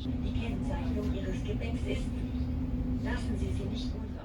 Die Kennzeichnung Ihres Gepäcks ist. Lassen Sie sie nicht unter.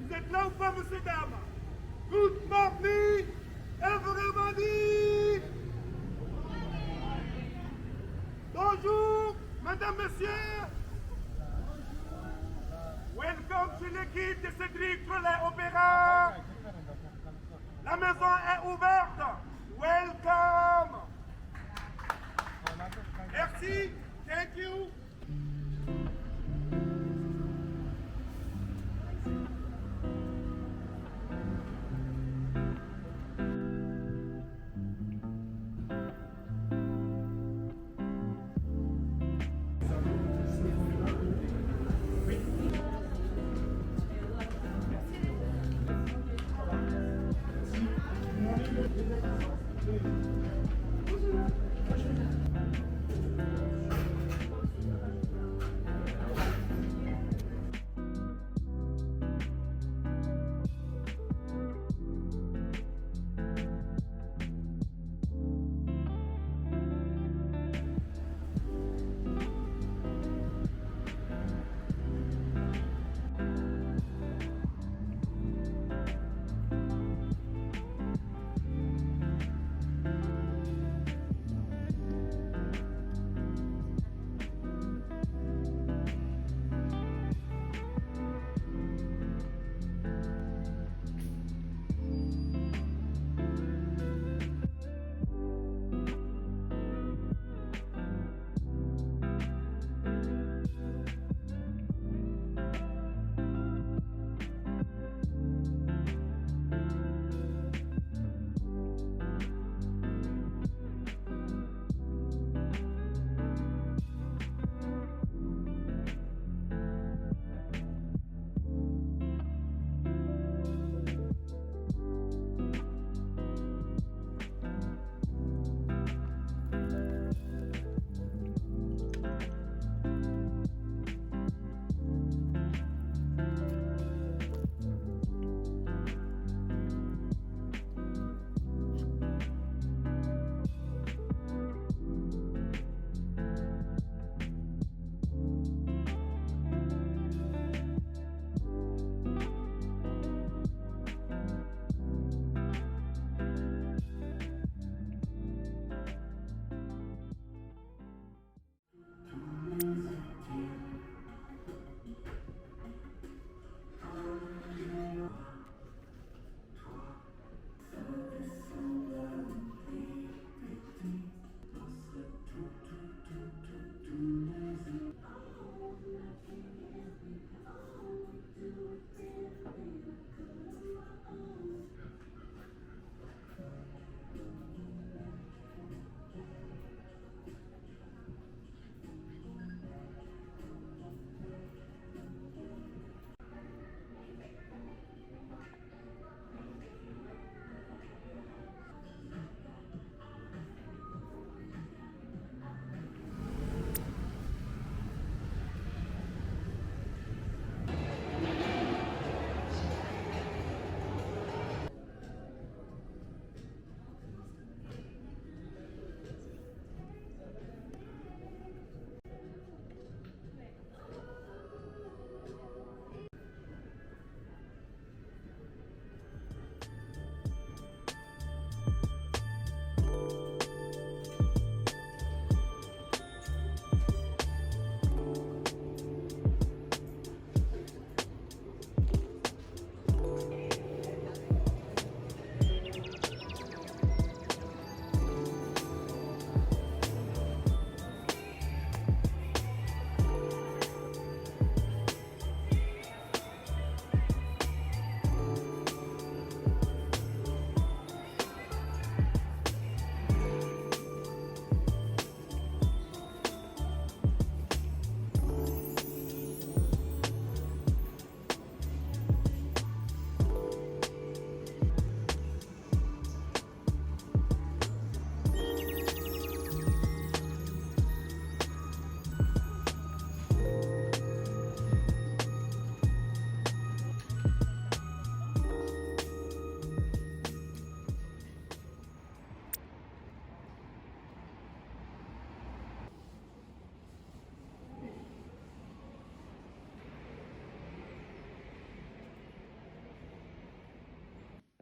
Vous êtes là ou pas, monsieur, dames? Good morning, everybody! Bonjour, madame, monsieur! Welcome chez l'équipe de Cédric Grolet Opéra! La maison est ouverte! Welcome! Merci, thank you!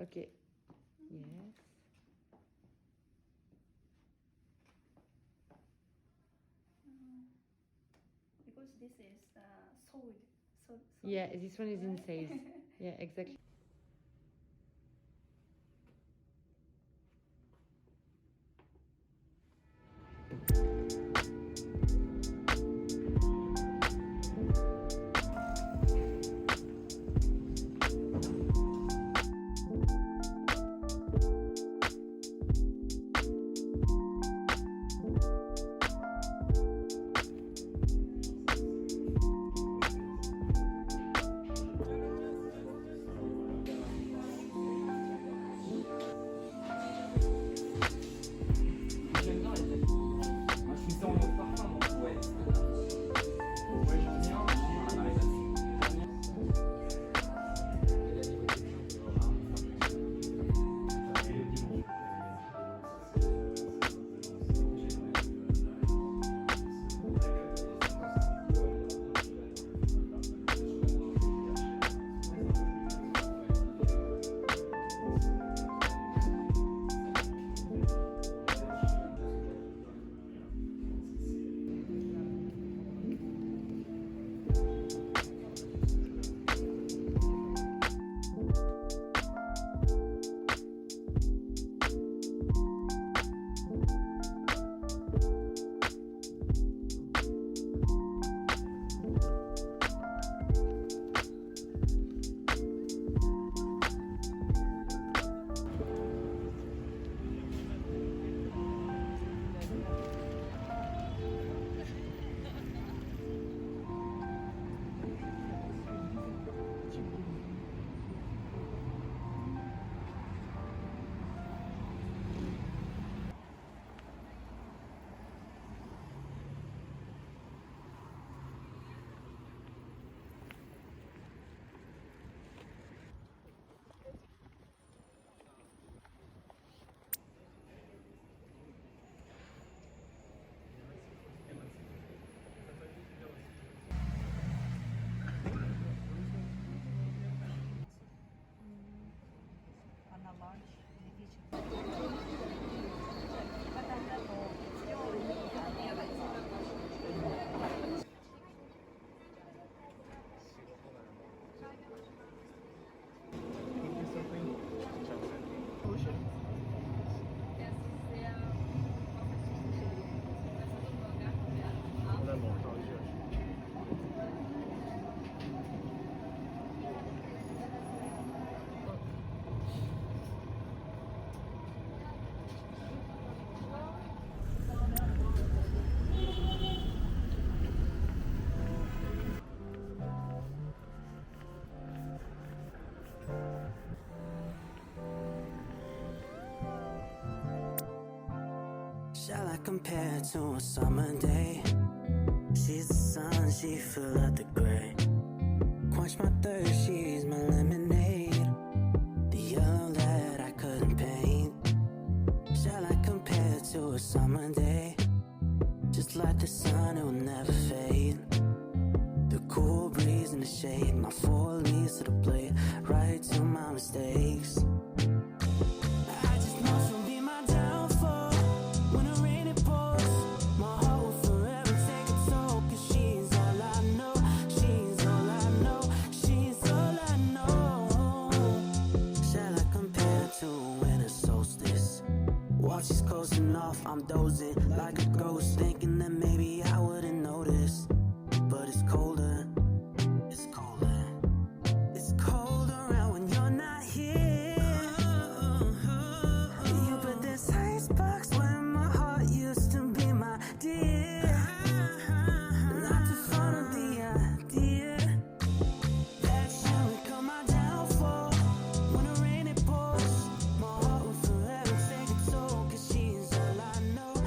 Okay. Yes. Because this is sold. Yeah, this one is in sales. Yeah, exactly. Shall I compare to a summer day? She's the sun, she fill out the gray. Quench my thirst, she's my lemonade. The yellow that I couldn't paint. Shall I compare to a summer day? Just like the sun, it will never fade. The cool breeze in the shade, my four leaves to the blade, right to my mistakes. I just know she'll be my downfall. When the rain it pours, my heart will forever take a toll. 'Cause she's all I know, she's all I know, she's all I know. Shall I compare to a winter solstice? While she's coasting off, I'm dozing like a ghost, thinking that maybe I wouldn't notice. But it's colder, it's colder, it's cold around when you're not here. You put this icebox where my heart used to be, my dear. Not too fond of the idea that she would come my downfall. When the rain it pours, my heart will forever take a toll. 'Cause she's all I know,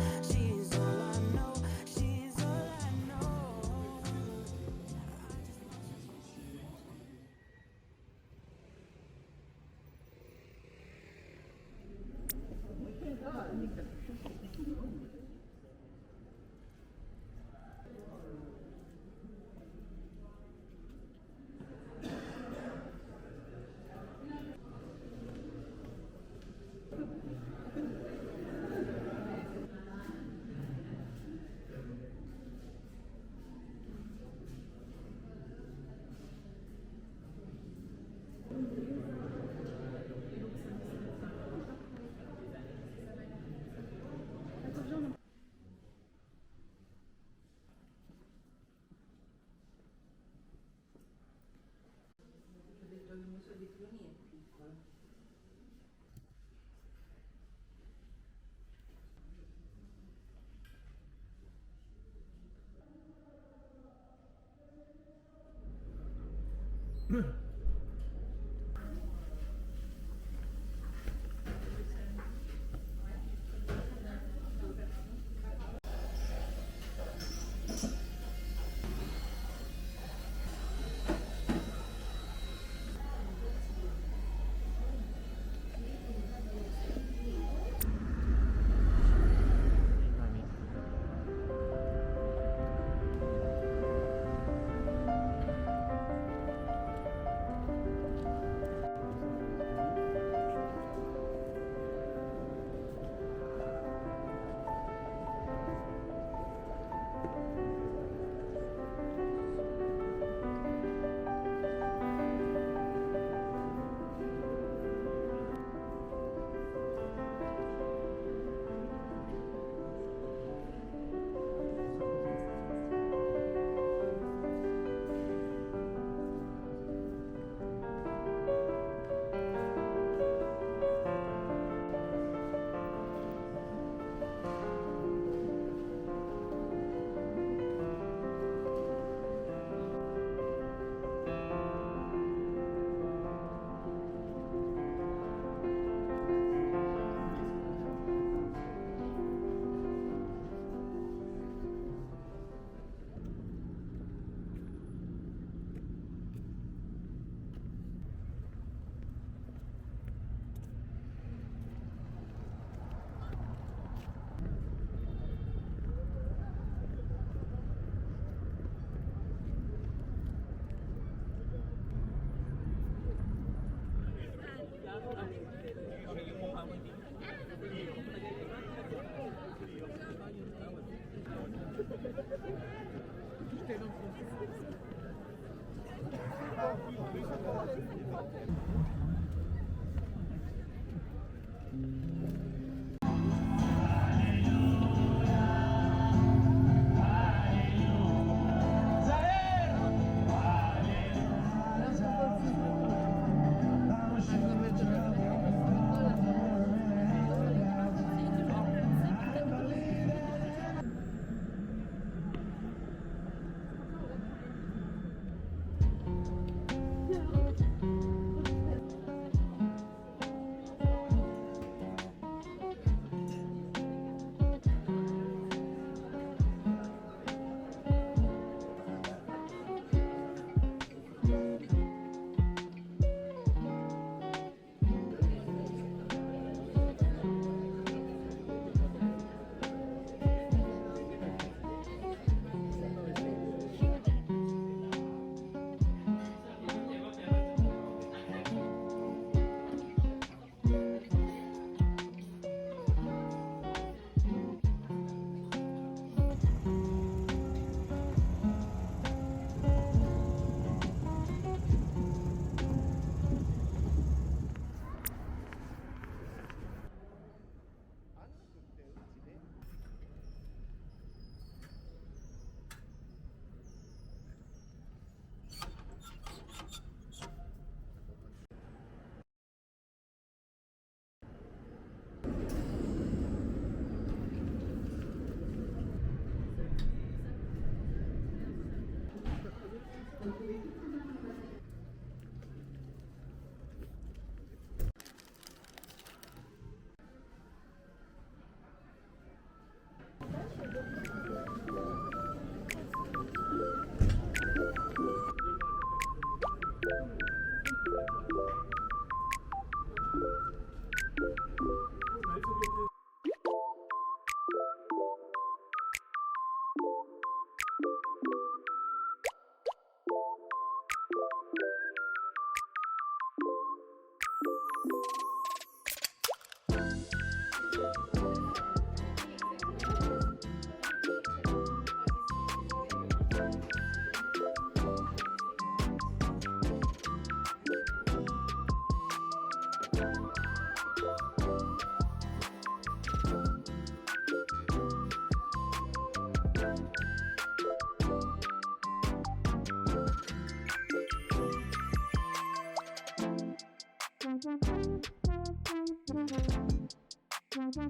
Deux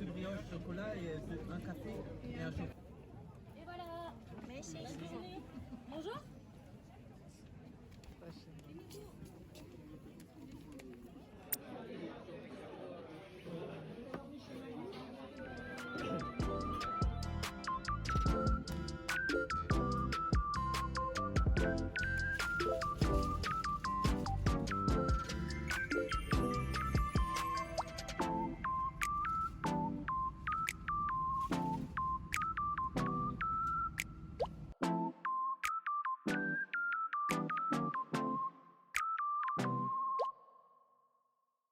brioches chocolat et un café.